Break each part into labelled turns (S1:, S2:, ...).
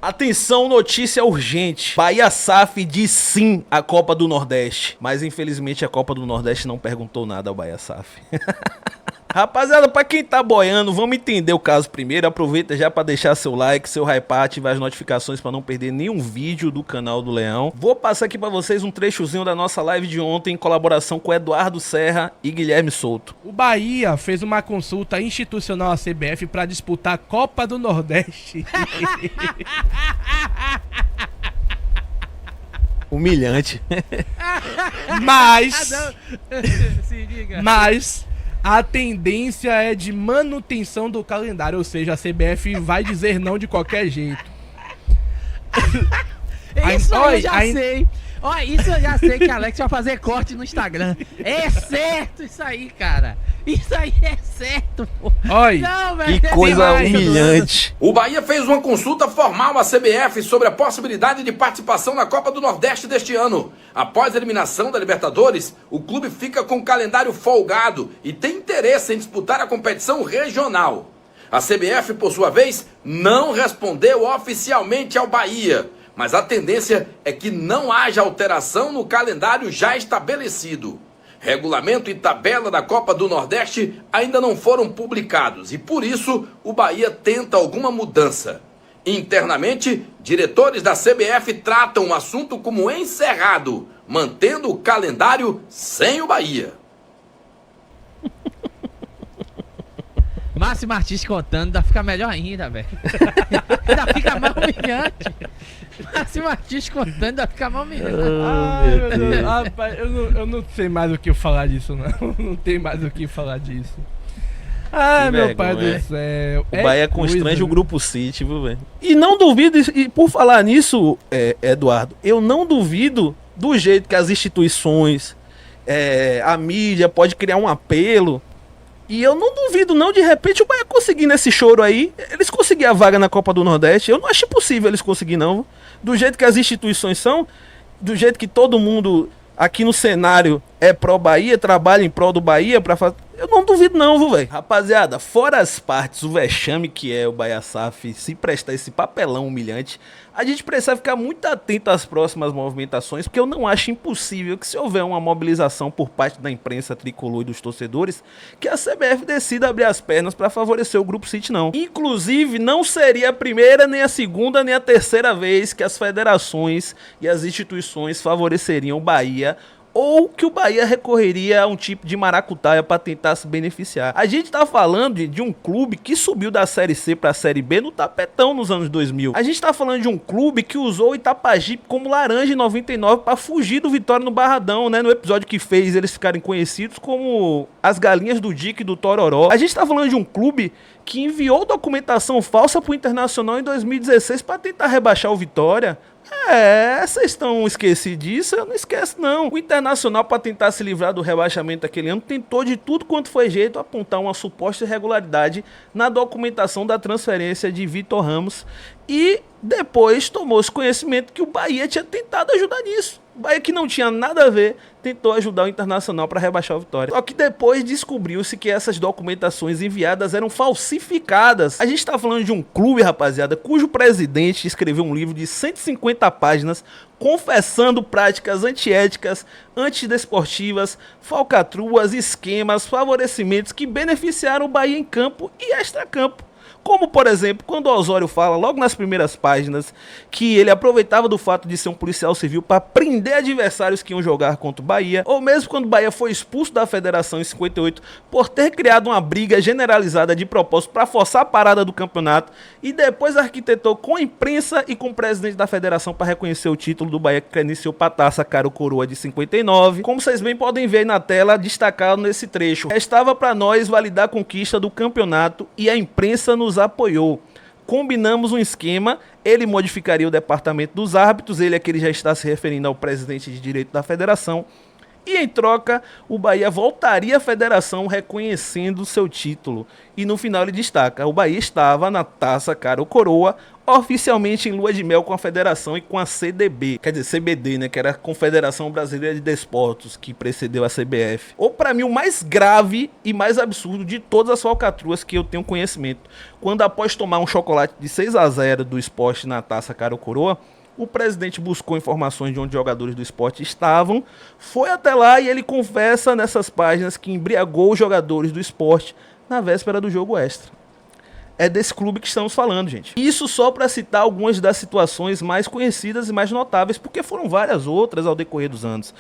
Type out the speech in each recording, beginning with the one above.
S1: Atenção, notícia urgente. Bahia SAF diz sim à Copa do Nordeste. Mas infelizmente a Copa do Nordeste não perguntou nada ao Bahia SAF. Rapaziada, pra quem tá boiando, vamos entender o caso primeiro. Aproveita já pra deixar seu like, seu hypar, ativar as notificações pra não perder nenhum vídeo do canal do Leão. Vou passar aqui pra vocês um trechozinho da nossa live de ontem em colaboração com Eduardo Serra e Guilherme Souto.
S2: O Bahia fez uma consulta institucional à CBF pra disputar a Copa do Nordeste.
S1: Humilhante.
S2: Mas a tendência é de manutenção do calendário, ou seja, a CBF vai dizer não de qualquer jeito.
S3: Isso eu já sei. Ó, isso eu já sei que Alex vai fazer corte no Instagram. É certo isso aí, cara. Isso aí é certo, pô.
S2: Oi,
S3: não, velho,
S1: que coisa humilhante.
S4: O Bahia fez uma consulta formal à CBF sobre a possibilidade de participação na Copa do Nordeste deste ano. Após a eliminação da Libertadores, o clube fica com o calendário folgado e tem interesse em disputar a competição regional. A CBF, por sua vez, não respondeu oficialmente ao Bahia, mas a tendência é que não haja alteração no calendário já estabelecido. Regulamento e tabela da Copa do Nordeste ainda não foram publicados e, por isso, o Bahia tenta alguma mudança. Internamente, diretores da CBF tratam o assunto como encerrado, mantendo o calendário sem o Bahia.
S3: Márcio Martins contando, ainda fica melhor ainda, velho. Ainda fica mais humilhante. Márcio Martins contando, ainda fica mais humilhante.
S2: Ai, meu Deus. Rapaz, eu não sei mais o que falar disso, não. Não tem mais o que falar disso. Ai, meu pai do céu.
S1: O Bahia constrange o Grupo City, viu, velho? E não duvido, e por falar nisso, Eduardo, eu não duvido do jeito que as instituições, a mídia pode criar um apelo. E eu não duvido, não, de repente o Bahia conseguindo esse choro aí, eles conseguirem a vaga na Copa do Nordeste. Eu não acho impossível eles conseguirem, não. Do jeito que as instituições são, do jeito que todo mundo aqui no cenário é pró-Bahia, trabalha em prol do Bahia pra fazer. Eu não duvido não, viu, velho? Rapaziada, fora as partes, o vexame que é o Bahia SAF se prestar esse papelão humilhante, a gente precisa ficar muito atento às próximas movimentações, porque eu não acho impossível que, se houver uma mobilização por parte da imprensa tricolor e dos torcedores, que a CBF decida abrir as pernas para favorecer o Grupo City, não. Inclusive, não seria a primeira, nem a segunda, nem a terceira vez que as federações e as instituições favoreceriam o Bahia, ou que o Bahia recorreria a um tipo de maracutaia para tentar se beneficiar. A gente tá falando de um clube que subiu da Série C para a Série B no tapetão nos anos 2000. A gente tá falando de um clube que usou o Itapajipe como laranja em 99 para fugir do Vitória no Barradão, né? No episódio que fez eles ficarem conhecidos como as galinhas do Dique e do Tororó. A gente tá falando de um clube que enviou documentação falsa pro Internacional em 2016 para tentar rebaixar o Vitória. Vocês estão esquecidos disso? Eu não esqueço, não. O Internacional, para tentar se livrar do rebaixamento daquele ano, tentou de tudo quanto foi jeito apontar uma suposta irregularidade na documentação da transferência de Vitor Ramos. E depois tomou-se conhecimento que o Bahia tinha tentado ajudar nisso. O Bahia, que não tinha nada a ver, tentou ajudar o Internacional para rebaixar o Vitória. Só que depois descobriu-se que essas documentações enviadas eram falsificadas. A gente tá falando de um clube, rapaziada, cujo presidente escreveu um livro de 150 páginas confessando práticas antiéticas, antidesportivas, falcatruas, esquemas, favorecimentos que beneficiaram o Bahia em campo e extracampo. Como, por exemplo, quando o Osório fala, logo nas primeiras páginas, que ele aproveitava do fato de ser um policial civil para prender adversários que iam jogar contra o Bahia, ou mesmo quando o Bahia foi expulso da federação em 58 por ter criado uma briga generalizada de propósito para forçar a parada do campeonato, e depois arquitetou com a imprensa e com o presidente da federação para reconhecer o título do Bahia que credenciou para a Taça Caro Coroa de 59. Como vocês bem podem ver na tela, destacado nesse trecho, restava para nós validar a conquista do campeonato e a imprensa nos apoiou. Combinamos um esquema, ele modificaria o departamento dos árbitros, ele é que ele já está se referindo ao presidente de direito da federação, E em troca, o Bahia voltaria à federação reconhecendo seu título. E no final ele destaca, o Bahia estava na Taça Cara ou Coroa, oficialmente em lua de mel com a federação e com a CDB, quer dizer, CBD, né, que era a Confederação Brasileira de Desportos, que precedeu a CBF. Ou para mim o mais grave e mais absurdo de todas as falcatruas que eu tenho conhecimento, quando após tomar um chocolate de 6-0 do Sport na Taça Cara ou Coroa, o presidente buscou informações de onde jogadores do Sport estavam, foi até lá e ele confessa nessas páginas que embriagou os jogadores do Sport na véspera do jogo extra. É desse clube que estamos falando, gente. Isso só para citar algumas das situações mais conhecidas e mais notáveis, porque foram várias outras ao decorrer dos anos.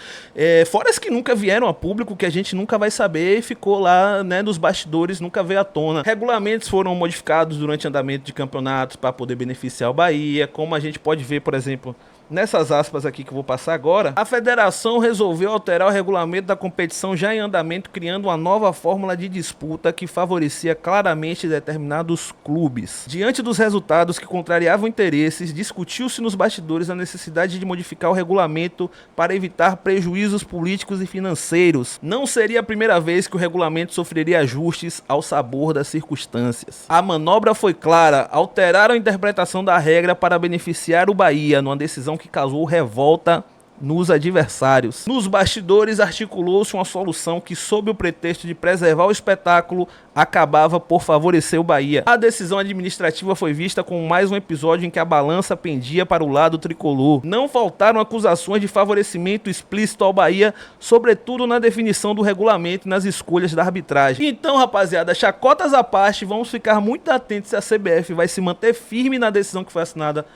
S1: Fora as que nunca vieram a público, que a gente nunca vai saber e ficou lá, né, nos bastidores, nunca veio à tona. Regulamentos foram modificados durante o andamento de campeonatos para poder beneficiar o Bahia, como a gente pode ver, por exemplo, nessas aspas aqui que eu vou passar agora, a federação resolveu alterar o regulamento da competição já em andamento, criando uma nova fórmula de disputa que favorecia claramente determinados clubes. Diante dos resultados que contrariavam interesses, discutiu-se nos bastidores a necessidade de modificar o regulamento para evitar prejuízos políticos e financeiros. Não seria a primeira vez que o regulamento sofreria ajustes ao sabor das circunstâncias. A manobra foi clara, alteraram a interpretação da regra para beneficiar o Bahia, numa decisão que causou revolta nos adversários. Nos bastidores articulou-se uma solução que, sob o pretexto de preservar o espetáculo, acabava por favorecer o Bahia. A decisão administrativa foi vista como mais um episódio em que a balança pendia para o lado tricolor. Não faltaram acusações de favorecimento explícito ao Bahia, sobretudo na definição do regulamento e nas escolhas da arbitragem. Então, rapaziada, chacotas à parte, vamos ficar muito atentos se a CBF vai se manter firme na decisão que foi assinada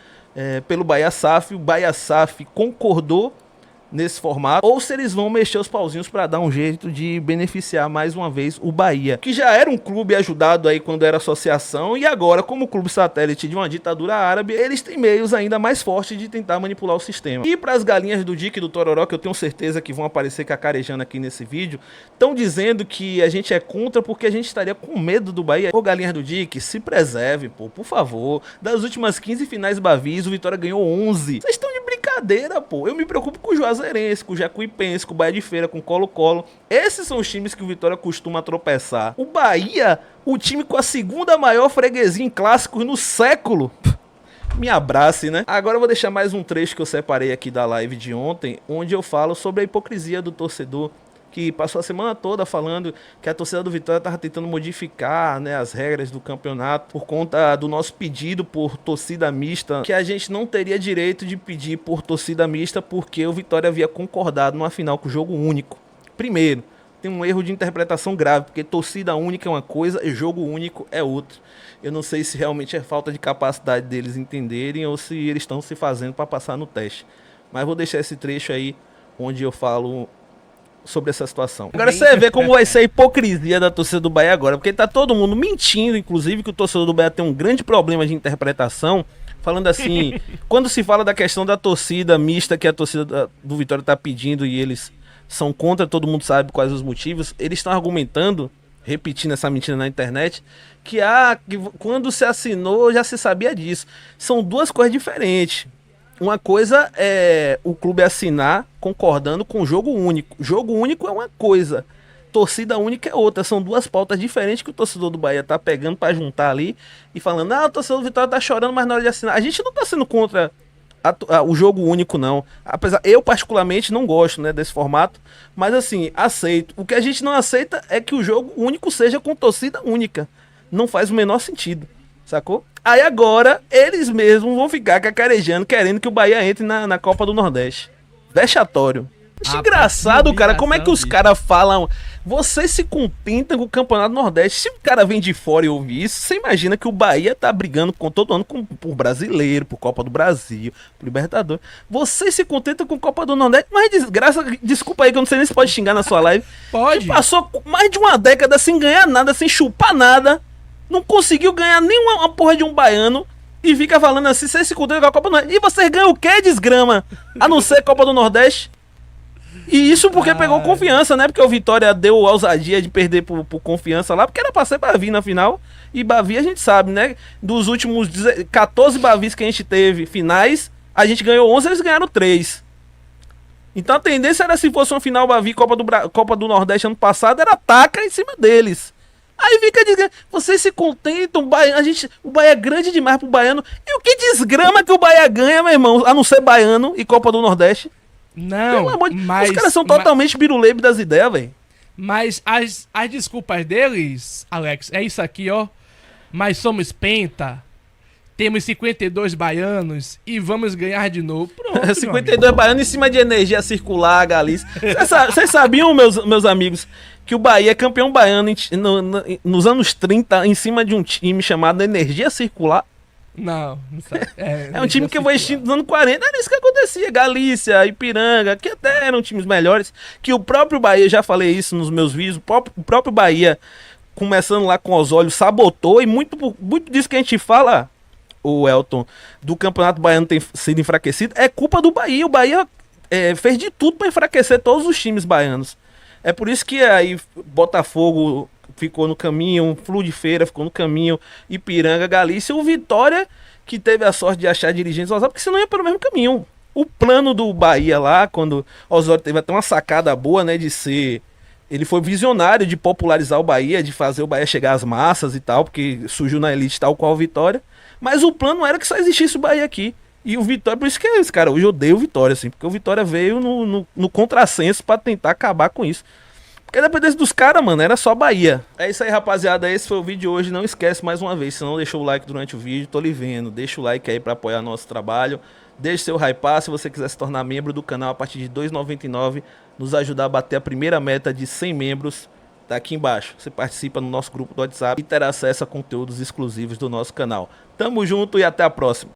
S1: pelo Bahia SAF. O Bahia SAF concordou nesse formato, ou se eles vão mexer os pauzinhos para dar um jeito de beneficiar mais uma vez o Bahia, que já era um clube ajudado aí quando era associação, e agora, como clube satélite de uma ditadura árabe, eles têm meios ainda mais fortes de tentar manipular o sistema. E para as galinhas do Dick e do Tororó, que eu tenho certeza que vão aparecer cacarejando aqui nesse vídeo, estão dizendo que a gente é contra porque a gente estaria com medo do Bahia. Ô, galinhas do Dick, se preserve, pô, por favor. Das últimas 15 finais Bavis, o Vitória ganhou 11. Vocês estão de brincadeira, pô. Eu me preocupo com o Juazeirense, com o Jacuipense, com o Bahia de Feira, com o Colo-Colo. Esses são os times que o Vitória costuma tropeçar. O Bahia, o time com a segunda maior freguesia em clássicos no século. Me abrace, né? Agora eu vou deixar mais um trecho que eu separei aqui da live de ontem, onde eu falo sobre a hipocrisia do torcedor, que passou a semana toda falando que a torcida do Vitória estava tentando modificar, né, as regras do campeonato por conta do nosso pedido por torcida mista, que a gente não teria direito de pedir por torcida mista porque o Vitória havia concordado numa final com jogo único. Primeiro, tem um erro de interpretação grave, porque torcida única é uma coisa e jogo único é outra. Eu não sei se realmente é falta de capacidade deles entenderem ou se eles estão se fazendo para passar no teste. Mas vou deixar esse trecho aí onde eu falo sobre essa situação. Agora você vê como vai ser a hipocrisia da torcida do Bahia agora, porque tá todo mundo mentindo, inclusive que o torcedor do Bahia tem um grande problema de interpretação, falando assim, quando se fala da questão da torcida mista que a torcida do Vitória tá pedindo e eles são contra, todo mundo sabe quais os motivos, eles estão argumentando, repetindo essa mentira na internet, que quando se assinou já se sabia disso. São duas coisas diferentes. Uma coisa é o clube assinar concordando com jogo único. Jogo único é uma coisa, torcida única é outra. São duas pautas diferentes que o torcedor do Bahia tá pegando para juntar ali e falando, o torcedor do Vitória tá chorando, mas na hora de assinar. A gente não tá sendo contra o jogo único, não. Apesar, eu particularmente não gosto, né, desse formato, mas assim, aceito. O que a gente não aceita é que o jogo único seja com torcida única. Não faz o menor sentido, sacou? Aí agora, eles mesmos vão ficar cacarejando, querendo que o Bahia entre na Copa do Nordeste. Vexatório. Acho engraçado, cara, como é que os caras falam... Você se contenta com o Campeonato Nordeste. Se o cara vem de fora e ouvir isso, você imagina que o Bahia tá brigando todo ano por Brasileiro, por Copa do Brasil, por Libertadores. Você se contenta com Copa do Nordeste, mas desculpa aí que eu não sei nem se pode xingar na sua live.
S2: Pode.
S1: Passou mais de uma década sem ganhar nada, sem chupar nada. Não conseguiu ganhar nenhuma porra de um baiano e fica falando assim, você se contenta com a Copa do Nordeste. E vocês ganham o quê, desgrama? A não ser Copa do Nordeste. E isso porque pegou confiança, né? Porque o Vitória deu ousadia de perder por confiança lá, porque era pra ser Bavi na final. E Bavi a gente sabe, né? Dos últimos 14 Bavis que a gente teve finais, a gente ganhou 11, eles ganharam 3. Então a tendência era, se fosse uma final Bavi Copa do Nordeste ano passado, era taca em cima deles. Aí fica dizendo, vocês se contentam, o Bahia é grande demais pro baiano. E o que desgrama que o Bahia ganha, meu irmão, a não ser baiano e Copa do Nordeste?
S2: Não,
S1: os caras são totalmente biruleibe das ideias, velho.
S2: Mas as desculpas deles, Alex, é isso aqui, ó. Mas somos penta, temos 52 baianos e vamos ganhar de novo. Pronto,
S1: 52 baianos em cima de energia circular, Galícia. Vocês sabiam, meus amigos, que o Bahia é campeão baiano nos anos 30 em cima de um time chamado Energia Circular?
S2: Não sabe.
S1: É um time que foi extinto nos anos 40, era isso que acontecia. Galícia, Ipiranga, que até eram times melhores, que o próprio Bahia, já falei isso nos meus vídeos, o próprio Bahia, começando lá com os olhos, sabotou, e muito disso que a gente fala, o Elton, do Campeonato Baiano ter sido enfraquecido, é culpa do Bahia. O Bahia fez de tudo para enfraquecer todos os times baianos. É por isso que aí Botafogo ficou no caminho, Flu de Feira ficou no caminho, Ipiranga, Galícia, o Vitória, que teve a sorte de achar dirigentes Osório, porque senão ia pelo mesmo caminho. O plano do Bahia lá, quando Osório teve até uma sacada boa, né, de ser... Ele foi visionário de popularizar o Bahia, de fazer o Bahia chegar às massas e tal, porque surgiu na elite tal qual o Vitória. Mas o plano era que só existisse o Bahia aqui. E o Vitória, por isso que é isso, cara, hoje eu odeio o Vitória, assim, porque o Vitória veio no contrassenso pra tentar acabar com isso. Porque a dependência dos caras, mano, era só Bahia. É isso aí, rapaziada, esse foi o vídeo de hoje. Não esquece, mais uma vez, se não deixou o like durante o vídeo, tô lhe vendo, deixa o like aí pra apoiar nosso trabalho. Deixe seu hypar, se você quiser se tornar membro do canal a partir de R$ 2,99, nos ajudar a bater a primeira meta de 100 membros, tá aqui embaixo. Você participa no nosso grupo do WhatsApp e terá acesso a conteúdos exclusivos do nosso canal. Tamo junto e até a próxima.